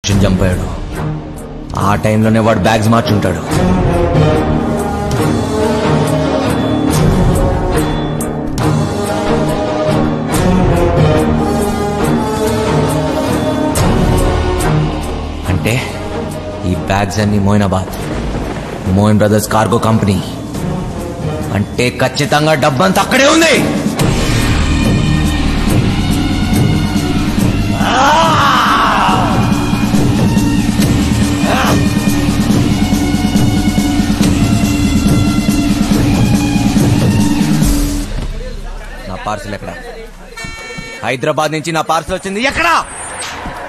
అర్జున్ చంపాడు. ఆ టైంలోనే వాడు బ్యాగ్స్ మార్చుంటాడు. అంటే ఈ బ్యాగ్స్ అన్ని Moinabad, Moin brothers cargo company. అంటే ఖచ్చితంగా డబ్బంతా అక్కడే ఉంది. నా పార్సల్ ఎక్కడ? హైదరాబాద్ నుంచి నా పార్సల్ వచ్చింది ఎక్కడా?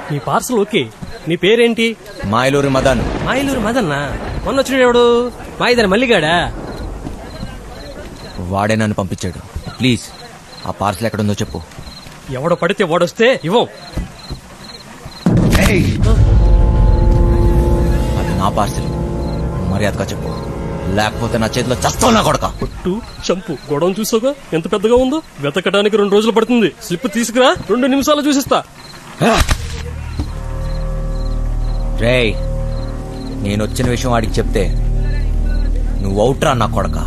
నీ పార్సల్ ఓకే. నీ పేరేంటి? మాయలూరి మదన్. మాయలూరి మదన్నా? మొన్న వచ్చినాడు ఎవడు? మాయిదాని మల్లిగాడా? వాడే నన్ను పంపించాడు. ప్లీజ్ ఆ పార్సల్ ఎక్కడుందో చెప్పు. ఎవడో పడితే వాడొస్తే ఇవ్వం. అది నా పార్సల్, మర్యాదగా చెప్పు, లేకపోతే నా చేతిలో చస్తావు నా కొడక. పొట్టు చంపు గొడవ చూసాగా ఎంత పెద్దగా ఉందో. వెతకడానికి 2 రోజులు పడుతుంది. స్లిప్ తీసుకురా, 2 నిమిషాలు చూసిస్తా. రేయ్, నేను వచ్చిన విషయం వాడికి చెప్తే నువ్వు అవుట్రా నా కొడక.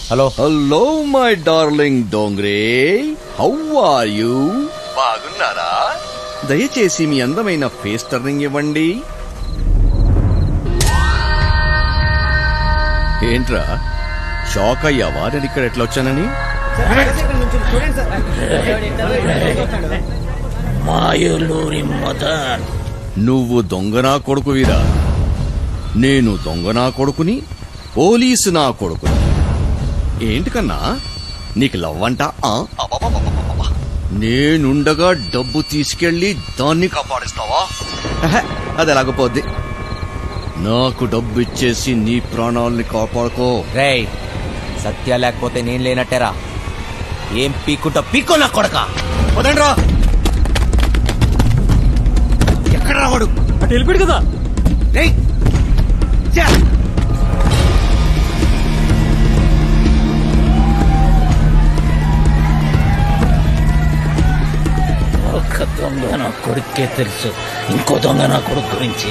Hello my darling Dongre, how are you? బాగున్నారా? దయచేసి మీ అందమైన ఫేస్ టర్నింగ్ ఇవ్వండి. ఏంట్రా షాక్ అయ్యావా నేను ఇక్కడ ఎట్లా వచ్చానని? మాయలూరి మదన్, నువ్వు దొంగనా కొడుకువిరా. నేను దొంగనా కొడుకుని, పోలీసు నా కొడుకుని. ఏంటి కన్నా నీకు లవ్వంట? నేనుండగా డబ్బు తీసుకెళ్లి దాన్ని కాపాడిస్తావా? అది ఎలాగపోద్ది. నాకు డబ్బు ఇచ్చేసి నీ ప్రాణాలని కాపాడుకో. రేయ్, సత్య లేకపోతే నేను లేనట్టేరా. ఏం పీక్కుంటా పీక్కో నా కొడక. వదండ్రా. ఎక్కడ రావాడు? అటు వెళ్ళిపోయాడు కదా. రేయ్ ఒక దొంగ నా కొడుకే తెలుసు, ఇంకో దొంగ నా కొడుకు గురించి.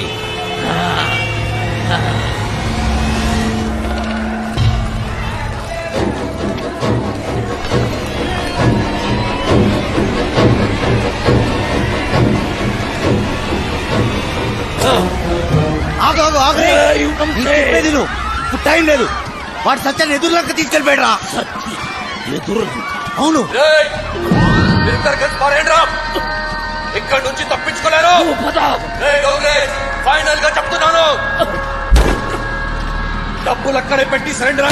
ఇప్పుడు టైం లేదు. వాడు సత్యాన్ని ఎదురులంక తీసుకెళ్ళిపోయాడు. ఎదురు? అవును. ఇక్కడ నుంచి తప్పించుకోలేరు. ఫైనల్ గా చెప్తున్నాను, డబ్బులు అక్కడే పెట్టి సరెండర్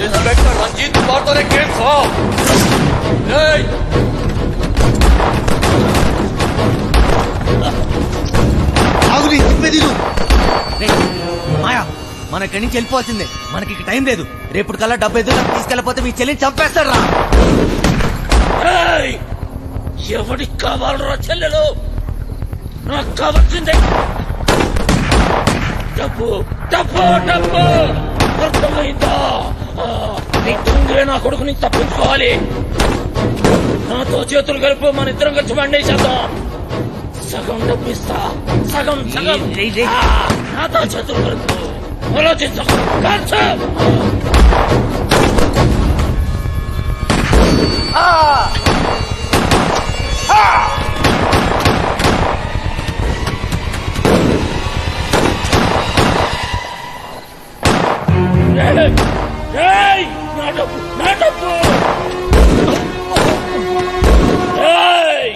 ఇన్స్పెక్టర్ రంజిత్ కుమార్తోనే కేసు. మాయా, మన ఇక్కడి నుంచి వెళ్ళిపోవాల్సిందే. మనకి ఇక టైం లేదు. రేపు కల్లా డబ్బు ఎదురు తీసుకెళ్ళిపోతే మీ చెల్లిని చంపేస్తాడు రా. ఎవడికి కావాలరా చెల్లెలు? నాకు కావాల్సిందే డబ్బు, డబ్బు, డబ్బు. అర్థమైందా? నీ దొంగే నా కొడుకుని తప్పించుకోవాలి. నాతో చేతులు కలిపి మన ఇద్దరం కలిసి వండేసేద్దాం. సగం డబ్బు ఇస్తా, సగం సగం. నాతో చేతులు కలుపు. ఆలోచించకు.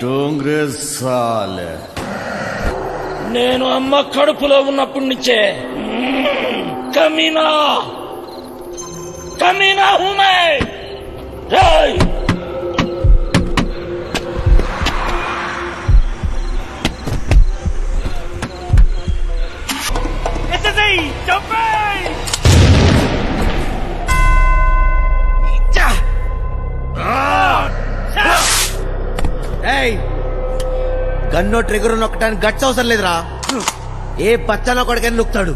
డోంగ్రే సాలే, నేను అమ్మ కడుపులో ఉన్నప్పటి నుంచే కమీనా కమీనా హూమే. జంప్ గన్నో ట్రిగర్ నొక్కడానికి గట్స్ అవసరం లేదురా. ఏ బచ్చా కొడుకని నొక్కుతాడు.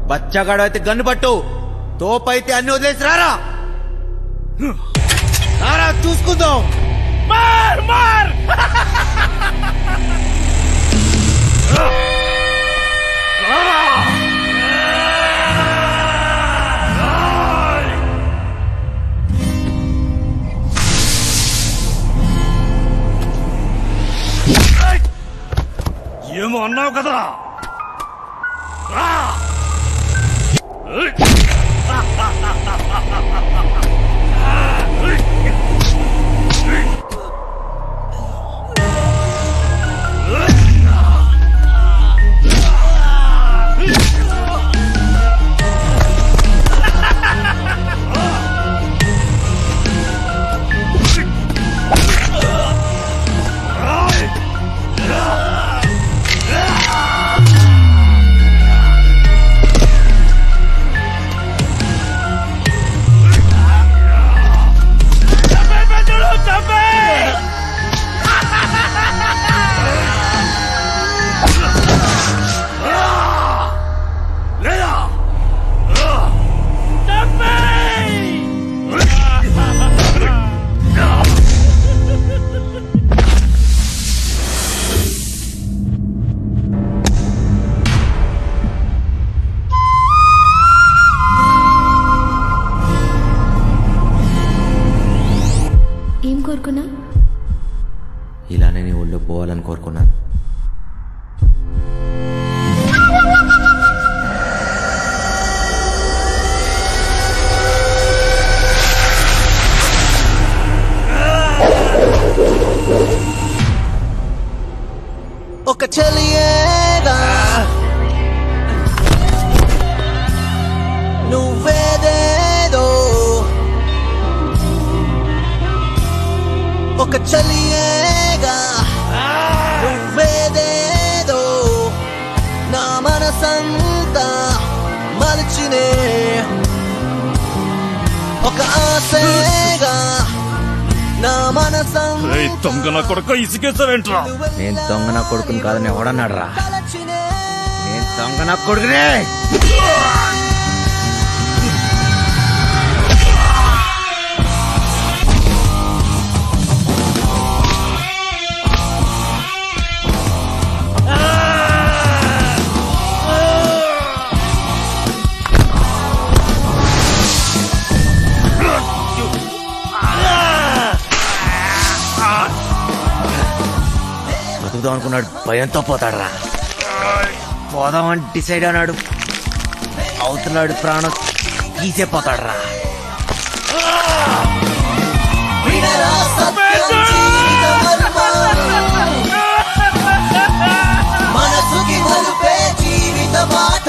బచ్చగాడు అయితే గన్ను పట్టు, తోపైతే అన్ని వదిలేసి రారా. రారా చూసుకుందాం. मार मार ఏమో అన్నావు కదా. ఏం కోరుకున్నా? ఇలానే నీ ఒళ్ళో పోవాలని కోరుకున్నాను. ఒక చెలియేగా నువ్వేదేదో, ఒక చెలియేగా నువ్వేదేదో, నా మనసంతా మలిచినే ఒక ఆశగా నా మనసంతా. దొంగ నా కొడుకు ఇసుకేసావేంట్రా? నేను దొంగ నా కొడుకుని కాదని ఎవడన్నాడు రా? నేను దొంగ నా కొడుకునే. బతుకుదాం అనుకున్నాడు, భయంతో పోతాడు రా. పోదామని డిసైడ్ అన్నాడు, అవుతున్నాడు ప్రాణం తీసే పోతాడు రా. మనసుకి నలుపే జీవిత మాట.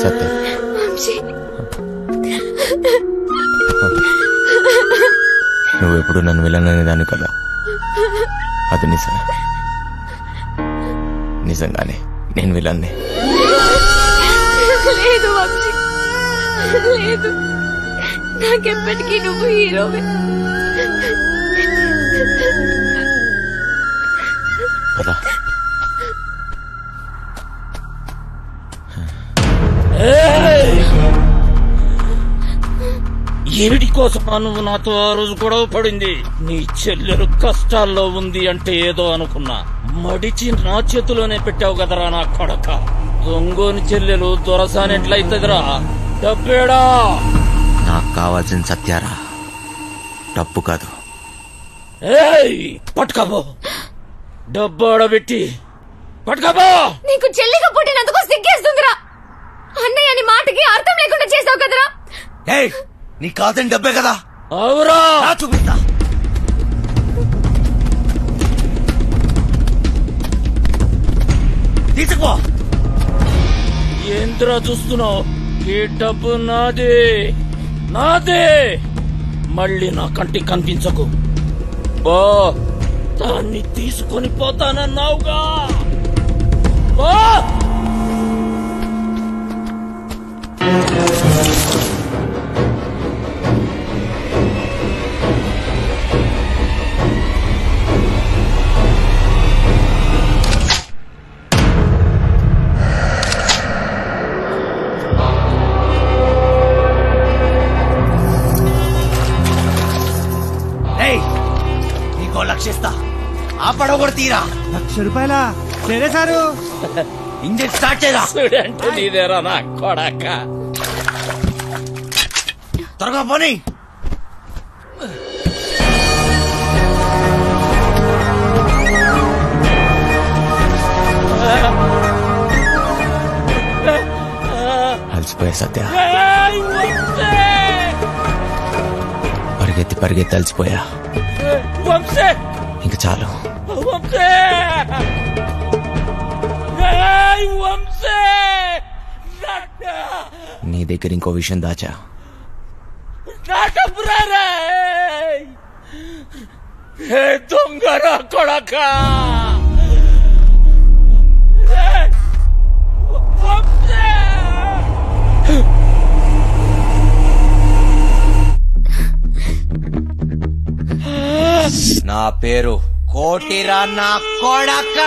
సత్య, నువ్వెప్పుడు నన్ను వెళ్ళననేదాన్ని కదా. అది నిజమే. నిజంగానే నేను వెళ్ళాను. లేదు వంశీ, లేదు. నాకెప్పటికీ నువ్వు హీరోవే. పద. ఏమిటి కోసమా నువ్వు నాతో ఆ రోజు గొడవ పడింది? నీ చెల్లెలు కష్టాల్లో ఉంది అంటే ఏదో అనుకున్నా, మడిచి నా చేతిలోనే పెట్టావు కదరా నా కొడక. దొంగోని చెల్లెలు దొరసానెట్లయితదిరా? డబ్బేడా? నాకు కావాల్సిన సత్యారా, డబ్బు కాదు. పట్టుకోబో, డబ్బు ఆడబెట్టి పట్టుకోబో. నీకు చెల్లిగా పుట్టినందుకు సిగ్గేస్తుందిరా. అన్నయ్య అని మాటకి అర్థం లేకుండా చేసావు కదరా. నీ కాదని డబ్బే కదా. అవురా, చూపిస్తా. తీసుకుపో. ఏంద్రా చూస్తున్నావు? ఈ డబ్బు నాదే నాదే. మళ్ళీ నా కంటికి కనిపించకు. ఓ దాన్ని తీసుకొని పోతానన్నావుగా. ఓ నీకో లక్షిస్తా. ఆ పడవ కూడా తీరా. ₹1,00,000 సరే సారు. ఇంజిన్ స్టార్ట్ చేయరా. అంటే నీదేరా నా కొడక. త్వరగా పోనీ. అలసిపోయా సత్య. పరిగెత్తి పరిగెత్తి అలసిపోయా. ఇంక చాలు. నీ దగ్గర ఇంకో విషయం దాచా. దొంగ కొడక. నా పేరు కోటిరా నా కొడక.